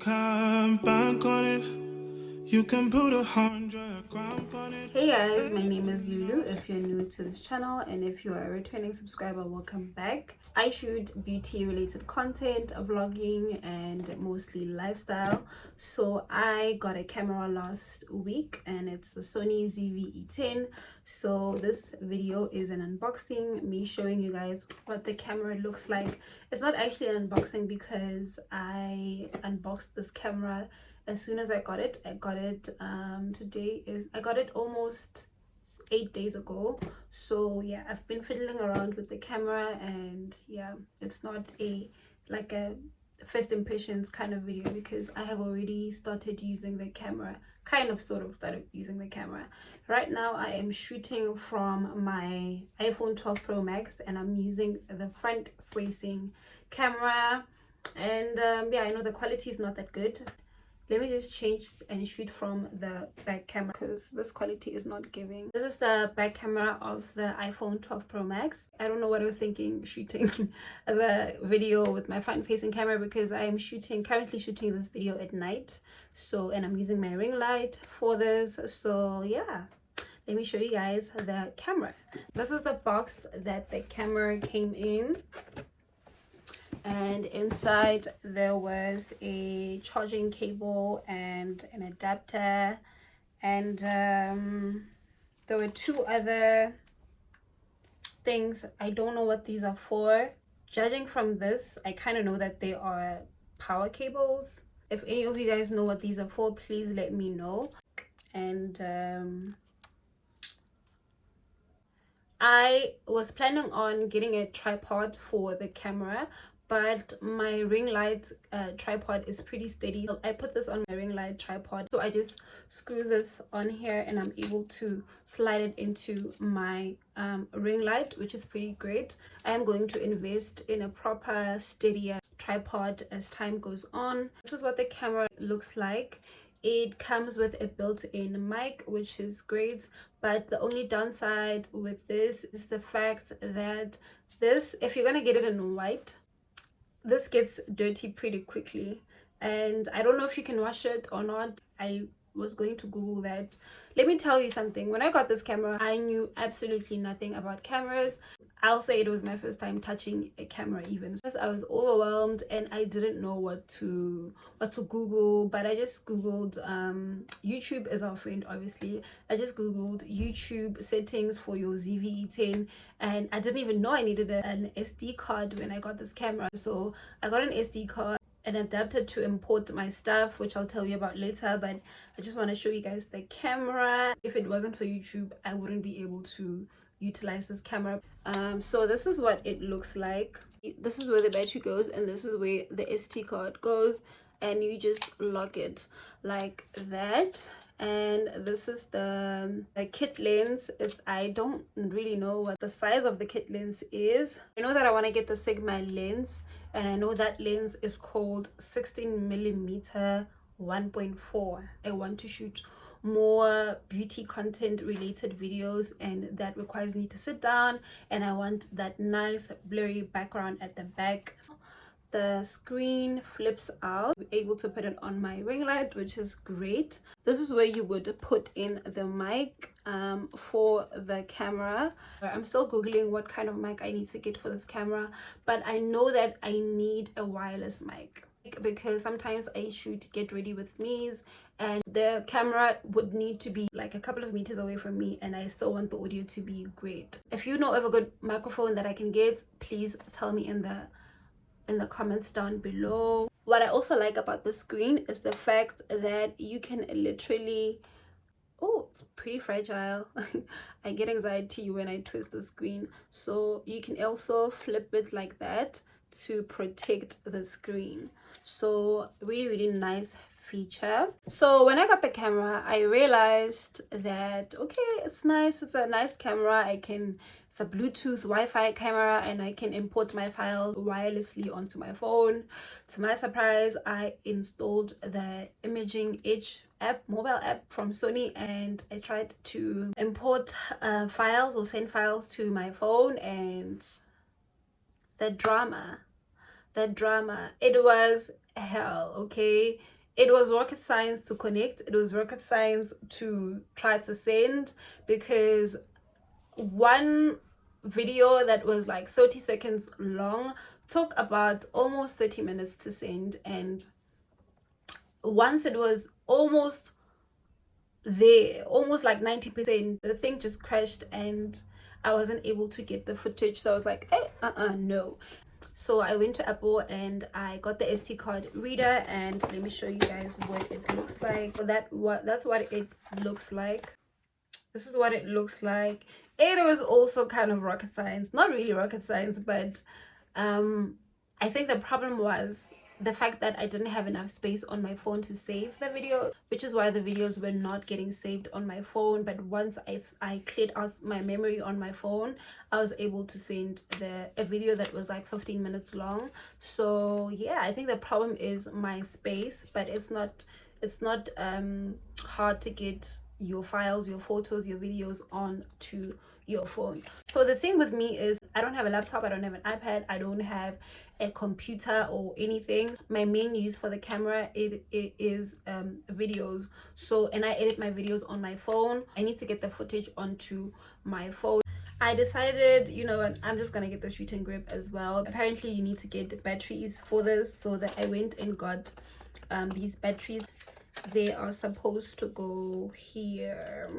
Come bank on it. You can put 100 grand on it. Hey guys, my name is Lulu if you're new to this channel, and if you are a returning subscriber, welcome back. I shoot beauty related content, vlogging, and mostly lifestyle. So I got a camera last week and it's the Sony ZV-E10. So this video is an unboxing, me showing you guys what the camera looks like. It's not actually an unboxing because I unboxed this camera as soon as I got it. I got it almost 8 days ago. So yeah, I've been fiddling around with the camera, and yeah, it's not a first impressions kind of video because I have already started using the camera, sort of started using the camera. Right now I am shooting from my iPhone 12 Pro Max and I'm using the front facing camera, and yeah, I know the quality is not that good. Let me just change and shoot from the back camera because this quality is not giving. This is the back camera of the iPhone 12 Pro Max. I don't know what I was thinking shooting the video with my front facing camera because I am currently shooting this video at night. So, and I'm using my ring light for this. So yeah, let me show you guys the camera. This is the box that the camera came in. And inside there was a charging cable and an adapter, and there were two other things. I don't know what these are for. Judging from this, I kind of know that they are power cables. If any of you guys know what these are for, please let me know. And I was planning on getting a tripod for the camera, but my ring light tripod is pretty steady. So I put this on my ring light tripod, so I just screw this on here and I'm able to slide it into my ring light, which is pretty great. I am going to invest in a proper steadier tripod as time goes on. This is what the camera looks like. It comes with a built-in mic, which is great, but the only downside with this is the fact that this, if you're gonna get it in white, this gets dirty pretty quickly, and I don't know if you can wash it or not. I was going to Google that. Let me tell you something. When I got this camera, I knew absolutely nothing about cameras. I'll say it was my first time touching a camera even. I was overwhelmed and I didn't know what to Google, but I just Googled YouTube is our friend, obviously. I just Googled YouTube settings for your ZV-E10, and I didn't even know I needed an SD card when I got this camera. So I got an SD card, an adapter to import my stuff, which I'll tell you about later, but I just want to show you guys the camera. If it wasn't for YouTube, I wouldn't be able to utilize this camera. So this is what it looks like. This is where the battery goes and this is where the SD card goes, and you just lock it like that. And this is the kit lens. I don't really know what the size of the kit lens is. I know that I want to get the Sigma lens, and I know that lens is called 16mm 1.4. I want to shoot more beauty content related videos, and that requires me to sit down, and I want that nice blurry background at the back. The screen flips out. I'm able to put it on my ring light, which is great. This is where you would put in the mic for the camera. I'm still googling what kind of mic I need to get for this camera, but I know that I need a wireless mic because sometimes I shoot get ready with me's and the camera would need to be like a couple of meters away from me, and I still want the audio to be great. If you know of a good microphone that I can get, please tell me in the comments down below. What I also like about the screen is the fact that you can literally, oh, it's pretty fragile. I get anxiety when I twist the screen, so you can also flip it like that to protect the screen. So really nice feature. So when I got the camera, I realized that okay, it's nice, it's a nice camera. It's a Bluetooth Wi-Fi camera and I can import my files wirelessly onto my phone. To my surprise, I installed the Imaging Edge app, mobile app from Sony, and I tried to import files or send files to my phone, and the drama, it was hell, okay? It was rocket science to connect, it was rocket science to try to send, because one video that was like 30 seconds long took about almost 30 minutes to send, and once it was almost there, almost like 90%, the thing just crashed and I wasn't able to get the footage. So I was like, no. So I went to Apple and I got the SD card reader, and let me show you guys what it looks like. That's what it looks like. This is what it looks like. It was also kind of rocket science, not really rocket science, but I think the problem was the fact that I didn't have enough space on my phone to save the video, which is why the videos were not getting saved on my phone. But once I cleared out my memory on my phone, I was able to send a video that was like 15 minutes long. So yeah, I think the problem is my space, but it's not hard to get your files, your photos, your videos onto your phone. So the thing with me is I don't have a laptop, I don't have an iPad, I don't have a computer or anything. My main use for the camera it is videos. So, and I edit my videos on my phone. I need to get the footage onto my phone. I decided, you know what, I'm just gonna get the shooting grip as well. Apparently you need to get batteries for this, so that I went and got these batteries. They are supposed to go here,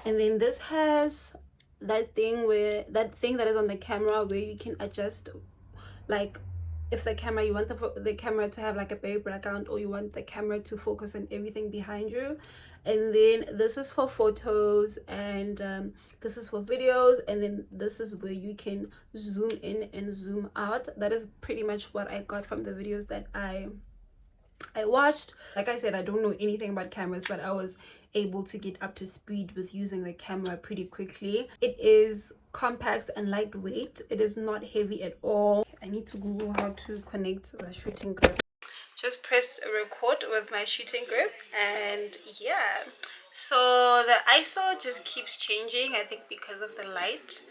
and then this has that thing that is on the camera where you can adjust, like if the camera, you want the camera to have like a very background, or you want the camera to focus on everything behind you. And then this is for photos, and this is for videos, and then this is where you can zoom in and zoom out. That is pretty much what I got from the videos that I watched. Like I said, I don't know anything about cameras, but I was able to get up to speed with using the camera pretty quickly. It is compact and lightweight. It is not heavy at all. I need to Google how to connect the shooting grip. Just pressed record with my shooting grip, and yeah, so the ISO just keeps changing, I think because of the light,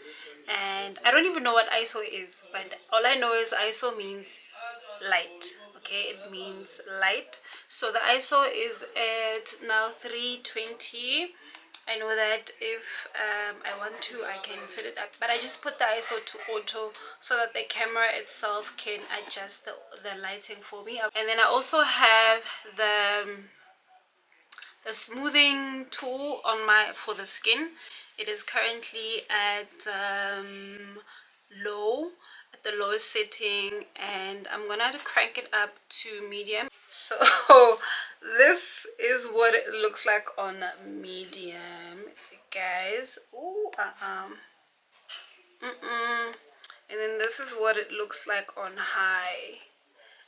and I don't even know what ISO is, but all I know is ISO means light. Okay, it means light. So the ISO is at now 320. I know that if I want to, I can set it up, but I just put the ISO to auto so that the camera itself can adjust the lighting for me. And then I also have the smoothing tool on for the skin. It is currently at low, at the lowest setting, and I'm gonna have to crank it up to medium. So this is what it looks like on medium, guys. Ooh, and then this is what it looks like on high.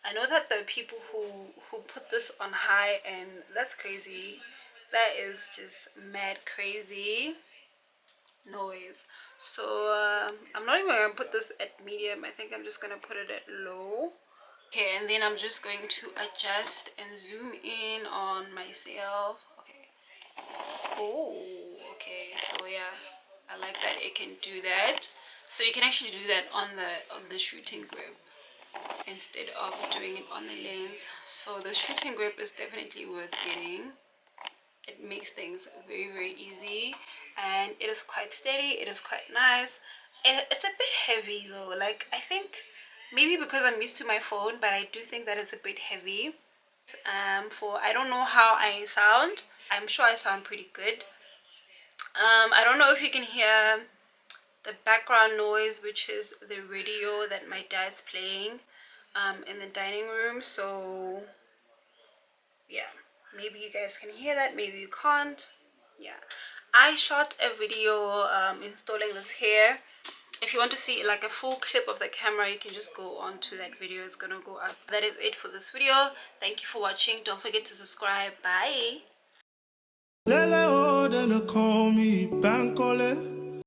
I know that there are people who put this on high, and that's crazy. That is just mad crazy noise. So I'm not even gonna put this at medium. I think I'm just gonna put it at low. Okay, and then I'm just going to adjust and zoom in on myself. Okay. Oh, okay. So yeah, I like that it can do that. So you can actually do that on the shooting grip instead of doing it on the lens. So the shooting grip is definitely worth getting. It makes things very, very easy, and it is quite steady. It is quite nice. It's a bit heavy though. Like, I think maybe because I'm used to my phone, but I do think that it's a bit heavy. For I don't know how I sound. I'm sure I sound pretty good. I don't know if you can hear the background noise, which is the radio that my dad's playing in the dining room. So yeah, maybe you guys can hear that, maybe you can't. Yeah, I shot a video installing this here. If you want to see like a full clip of the camera, you can just go on to that video. It's gonna go up. That is it for this video. Thank you for watching. Don't forget to subscribe. Bye. Lele, oh, then they call me Bankole.